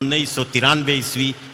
1993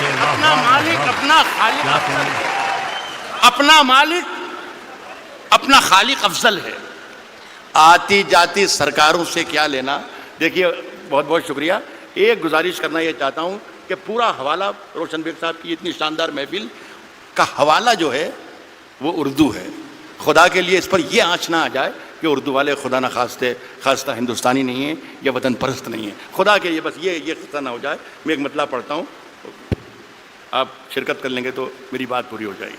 بچے، واہ، اپنا واہ، مالک واہ، اپنا خالق کیا افضل کہنے؟ ہے، اپنا مالک اپنا خالق افضل ہے۔ آتی جاتی سرکاروں سے کیا لینا۔ دیکھیے بہت بہت شکریہ۔ ایک گزارش کرنا یہ چاہتا ہوں کہ پورا حوالہ روشن بیگ صاحب کی اتنی شاندار محفل کا حوالہ جو ہے وہ اردو ہے۔ خدا کے لیے اس پر یہ آنچ نہ آ جائے کہ اردو والے خدا نہ خواستہ ہندوستانی نہیں ہیں یا وطن پرست نہیں ہیں۔ خدا کے لیے بس یہ قصہ نہ ہو جائے۔ میں ایک مطلب پڑھتا ہوں، آپ شرکت کر لیں گے تو میری بات پوری ہو جائے گی۔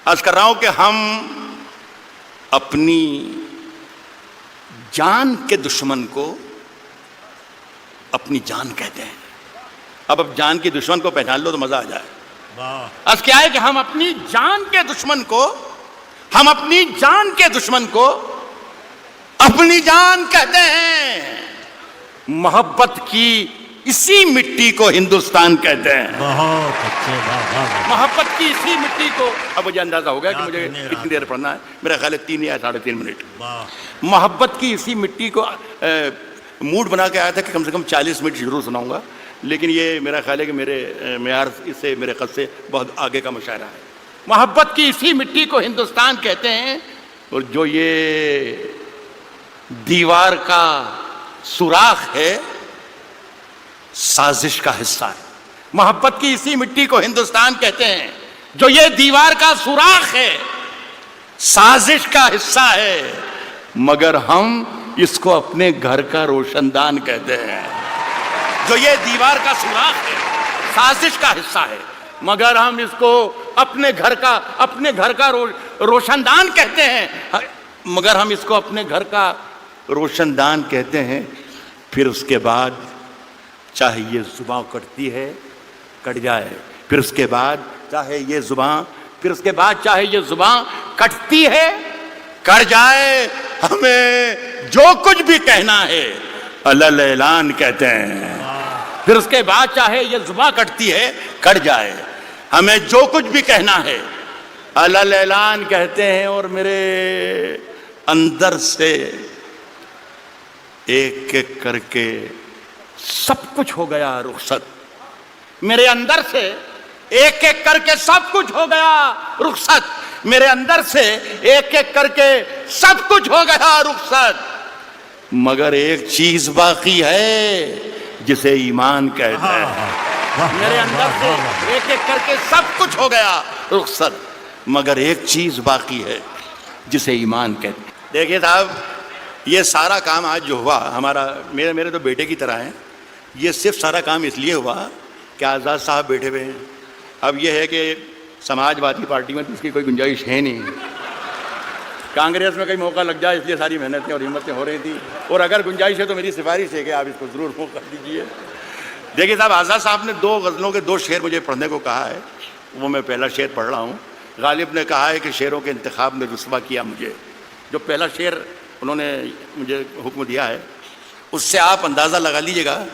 عرض کر رہا ہوں کہ ہم اپنی جان کے دشمن کو اپنی جان کہتے ہیں۔ اب جان کی دشمن کو پہچان لو تو مزہ آ جائے۔ واہ، از کیا ہے کہ ہم اپنی جان کے دشمن کو اپنی جان کہتے ہیں۔ محبت کی اسی مٹی کو ہندوستان کہتے ہیں۔ بہت اچھے، واہ واہ واہ۔ محبت کی اسی مٹی کو، اب مجھے اندازہ ہو گیا کہ مجھے کیا کتنی دیر پڑھنا ہے، میرا خیال ہے 3 یا 3.5 منٹ۔ واہ، محبت کی اسی مٹی کو موڈ بنا کے آیا تھا کہ کم سے کم 40 منٹ ضرور سناؤں گا، لیکن یہ میرا خیال ہے کہ میرے معیار سے، میرے قد سے بہت آگے کا مشاعرہ ہے۔ محبت کی اسی مٹی کو ہندوستان کہتے ہیں، اور جو یہ دیوار کا سوراخ ہے سازش کا حصہ ہے۔ محبت کی اسی مٹی کو ہندوستان کہتے ہیں، جو یہ دیوار کا سوراخ ہے سازش کا حصہ ہے، مگر ہم اس کو اپنے گھر کا روشن دان کہتے ہیں۔ جو یہ دیوار کا سوراخ ہے سازش کا حصہ ہے، مگر ہم اس کو اپنے گھر کا روشن دان کہتے ہیں، مگر ہم اس کو اپنے گھر کا روشن دان کہتے ہیں۔ پھر اس کے بعد چاہے یہ زباں کٹتی ہے کٹ جائے، پھر اس کے بعد چاہے یہ زباں کٹتی ہے کٹ جائے، ہمیں جو کچھ بھی کہنا ہے علل اعلان کہتے ہیں۔ پھر اس کے بعد چاہے یہ زباں کٹتی ہے کٹ جائے، ہمیں جو کچھ بھی کہنا ہے علل اعلان کہتے ہیں۔ اور میرے اندر سے ایک ایک کر کے سب کچھ ہو گیا رخصت، میرے اندر سے ایک ایک کر کے سب کچھ ہو گیا رخصت، میرے اندر سے ایک ایک کر کے سب کچھ ہو گیا رخصت، مگر ایک چیز باقی ہے جسے ایمان کہتے ہیں۔ میرے اندر سے ایک ایک کر کے سب کچھ ہو گیا رخصت، مگر ایک چیز باقی ہے جسے ایمان کہتے ہیں۔ دیکھیے صاحب، یہ سارا کام آج جو ہوا ہمارا، میرے تو بیٹے کی طرح ہیں، یہ صرف سارا کام اس لیے ہوا کہ آزاد صاحب بیٹھے ہوئے ہیں۔ اب یہ ہے کہ سماج وادی پارٹی میں تو اس کی کوئی گنجائش ہے نہیں، کانگریس میں کئی موقع لگ جائے، اس لیے ساری محنتیں اور ہمتیں ہو رہی تھیں، اور اگر گنجائش ہے تو میری سفارش ہے کہ آپ اس کو ضرور موقع دیجیے۔ دیکھیے صاحب، آزاد صاحب نے 2 غزلوں کے 2 شعر مجھے پڑھنے کو کہا ہے، وہ میں پہلا شعر پڑھ رہا ہوں۔ غالب نے کہا ہے کہ شعروں کے انتخاب میں رسوا کیا مجھے، جو پہلا شعر انہوں نے مجھے حکم دیا ہے، اس سے آپ اندازہ لگا لیجئے گا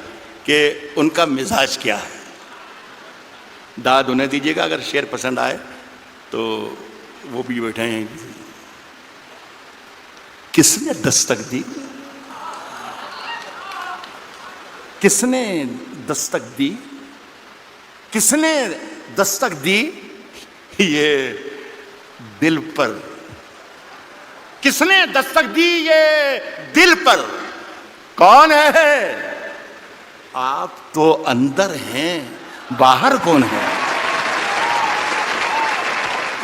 کہ ان کا مزاج کیا ہے۔ داد انہیں دیجئے گا، اگر شعر پسند آئے تو وہ بھی بیٹھے ہیں۔ کس نے دستک دی، کس نے دستک دی، کس نے دستک دی یہ دل پر، کس نے دستک دی یہ دل پر، کون ہے؟ آپ تو اندر ہیں، باہر کون ہے؟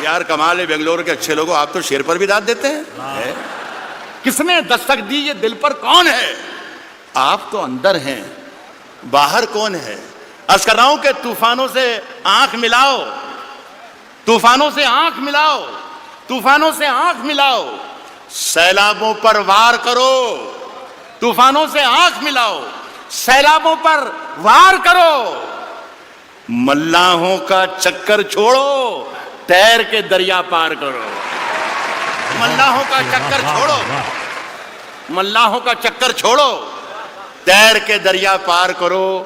یار کمال ہے بنگلور کے اچھے لوگوں، آپ تو شیر پر بھی داد دیتے ہیں۔ کس نے دستک دی یہ دل پر، کون ہے؟ آپ تو اندر ہیں، باہر کون ہے؟ عرض کر رہا ہوں کہ طوفانوں سے آنکھ ملاؤ، طوفانوں سے آنکھ ملاؤ، طوفانوں سے آنکھ ملاؤ، سیلابوں پر وار کرو، طوفانوں سے آنکھ ملاؤ، سیلابوں پر وار کرو، ملاحوں کا چکر چھوڑو، تیر کے دریا پار کرو، ملاحوں کا چکر چھوڑو، ملاحوں کا چکر چھوڑو، تیر کے دریا پار کرو،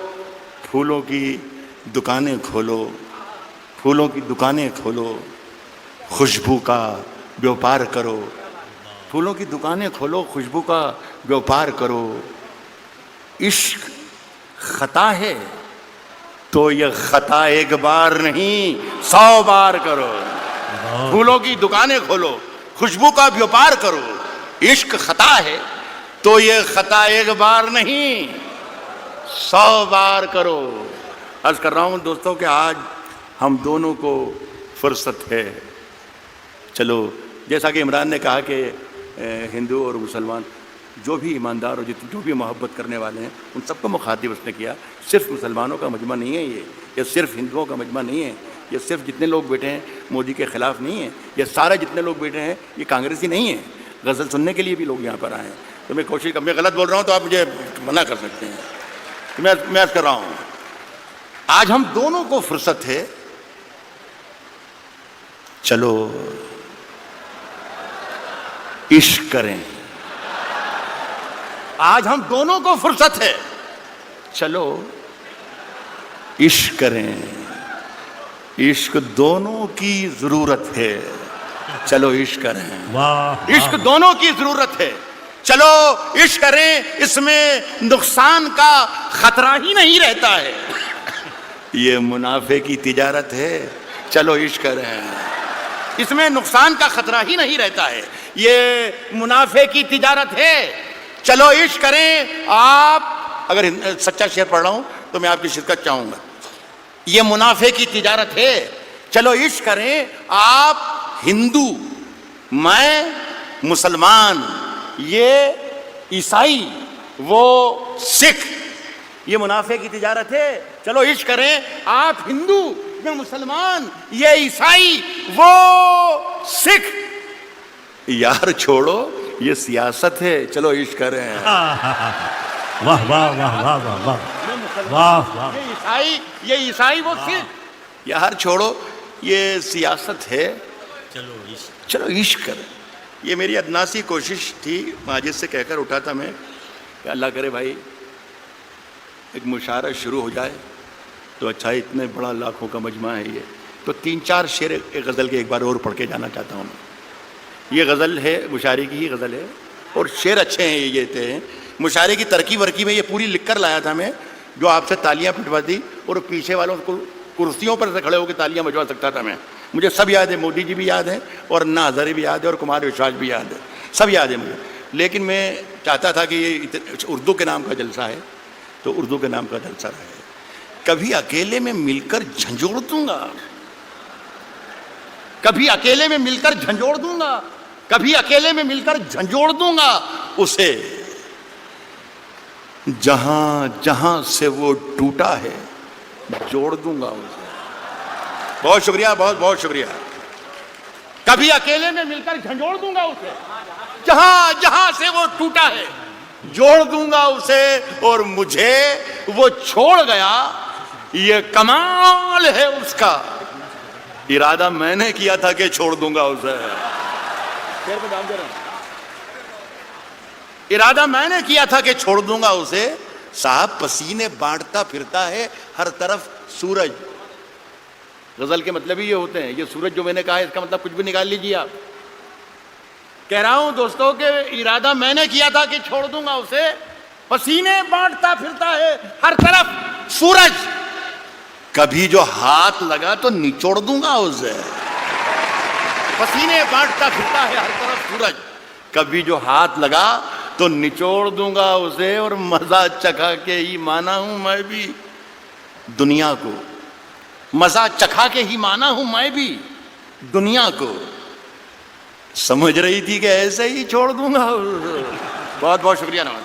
پھولوں کی دکانیں کھولو، پھولوں کی دکانیں کھولو، خوشبو کا بیوپار کرو، پھولوں کی دکانیں کھولو، خوشبو کا بیوپار کرو۔ عشق خطا ہے تو یہ خطا ایک بار نہیں 100 بار کرو. پھولوں کی دکانیں کھولو, خوشبو کا بیوپار کرو. عشق خطا ہے تو یہ خطا ایک بار نہیں 100 بار کرو. عرض کر رہا ہوں دوستوں کہ آج ہم دونوں کو فرصت ہے. چلو جیسا کہ عمران نے کہا کہ ہندو اور مسلمان جو بھی ایماندار اور جو بھی محبت کرنے والے ہیں ان سب کو مخاطب اس نے کیا. صرف مسلمانوں کا مجمع نہیں ہے یہ صرف ہندوؤں کا مجمع نہیں ہے, یہ صرف جتنے لوگ بیٹھے ہیں مودی کے خلاف نہیں ہے, یہ سارے جتنے لوگ بیٹھے ہیں یہ کانگریسی نہیں ہیں. غزل سننے کے لیے بھی لوگ یہاں پر آئے ہیں. تو میں کوشش میں غلط بول رہا ہوں تو آپ مجھے منع کر سکتے ہیں. میں عرض کر رہا ہوں آج ہم دونوں کو فرصت ہے, چلو عشق کریں. آج ہم دونوں کو فرصت ہے, چلو عشق کریں. عشق دونوں کی ضرورت ہے, چلو عشق کریں. عشق دونوں کی ضرورت ہے, چلو عشق کریں. اس میں نقصان کا خطرہ ہی نہیں رہتا ہے. یہ منافع کی تجارت ہے, چلو عشق کریں. اس میں نقصان کا خطرہ ہی نہیں رہتا ہے. یہ منافع کی تجارت ہے, چلو عشق کریں. آپ اگر سچا شعر پڑھ رہا ہوں تو میں آپ کی شرکت چاہوں گا. یہ منافع کی تجارت ہے, چلو عشق کریں. آپ ہندو, میں مسلمان, یہ عیسائی, وہ سکھ. یہ منافع کی تجارت ہے, چلو عشق کریں. آپ ہندو, میں مسلمان, یہ عیسائی, وہ سکھ. یار چھوڑو یہ سیاست ہے, چلو عشق کریں. واہ واہ واہ واہ واہ واہ واہ واہ. یہ عیسائی وہ سکھ. یار چھوڑو یہ سیاست ہے, چلو عشق کریں. یہ میری ادناسی کوشش تھی, ماجد سے کہہ کر اٹھا تھا میں کہ اللہ کرے بھائی ایک مشاعرہ شروع ہو جائے تو اچھا, اتنے بڑا لاکھوں کا مجمع ہے یہ, تو 3-4 شعر ایک غزل کے ایک بار اور پڑھ کے جانا چاہتا ہوں. یہ غزل ہے, مشاعرے کی ہی غزل ہے, اور شعر اچھے ہیں. یہ تھے مشاعرے کی ترقی ورقی میں یہ پوری لکھ کر لایا تھا میں, جو آپ سے تالیاں پھٹوا دی اور پیچھے والوں کو کرسیوں پر سے کھڑے ہو کے تالیاں بجوا سکتا تھا میں. مجھے سب یاد ہے, مودی جی بھی یاد ہیں, اور انا ہزارے بھی یاد ہے, اور کمار وشواس بھی یاد ہے, سب یاد ہے مجھے. لیکن میں چاہتا تھا کہ یہ اردو کے نام کا جلسہ ہے تو اردو کے نام کا جلسہ رہے. کبھی اکیلے میں مل کر جھنجھوڑ دوں گا, کبھی اکیلے میں مل کر جھنجھوڑ دوں گا, کبھی اکیلے میں مل کر جھنجھوڑ دوں گا اسے, جہاں جہاں سے وہ ٹوٹا ہے جوڑ دوں گا اسے. بہت شکریہ, بہت بہت شکریہ. کبھی اکیلے میں مل کر جھنجھوڑ دوں گا اسے, جہاں جہاں سے وہ ٹوٹا ہے جوڑ دوں گا اسے, اور مجھے وہ چھوڑ گیا یہ کمال ہے اس کا. ارادہ میں نے کیا تھا کہ چھوڑ دوں گا اسے. ارادہ میں نے کیا تھا کہ چھوڑ دوں گا اسے. صاحب پسینے بانٹتا پھرتا ہے ہر طرف سورج. غزل کے مطلب ہی یہ ہوتے ہیں. یہ سورج جو میں نے کہا ہے اس کا مطلب کچھ بھی نکال لیجیے آپ. کہہ رہا ہوں دوستوں کہ ارادہ میں نے کیا تھا کہ چھوڑ دوں گا اسے. پسینے بانٹتا پھرتا ہے ہر طرف سورج, کبھی جو ہاتھ لگا تو نچوڑ دوں گا اسے. پسینے بانٹتا پھرتا ہے ہر طرف سورج, کبھی جو ہاتھ لگا تو نچوڑ دوں گا اسے. اور مزہ چکھا کے ہی مانا ہوں میں بھی دنیا کو, مزہ چکھا کے ہی مانا ہوں میں بھی دنیا کو. سمجھ رہی تھی کہ ایسے ہی چھوڑ دوں گا. بہت بہت شکریہ. نواز.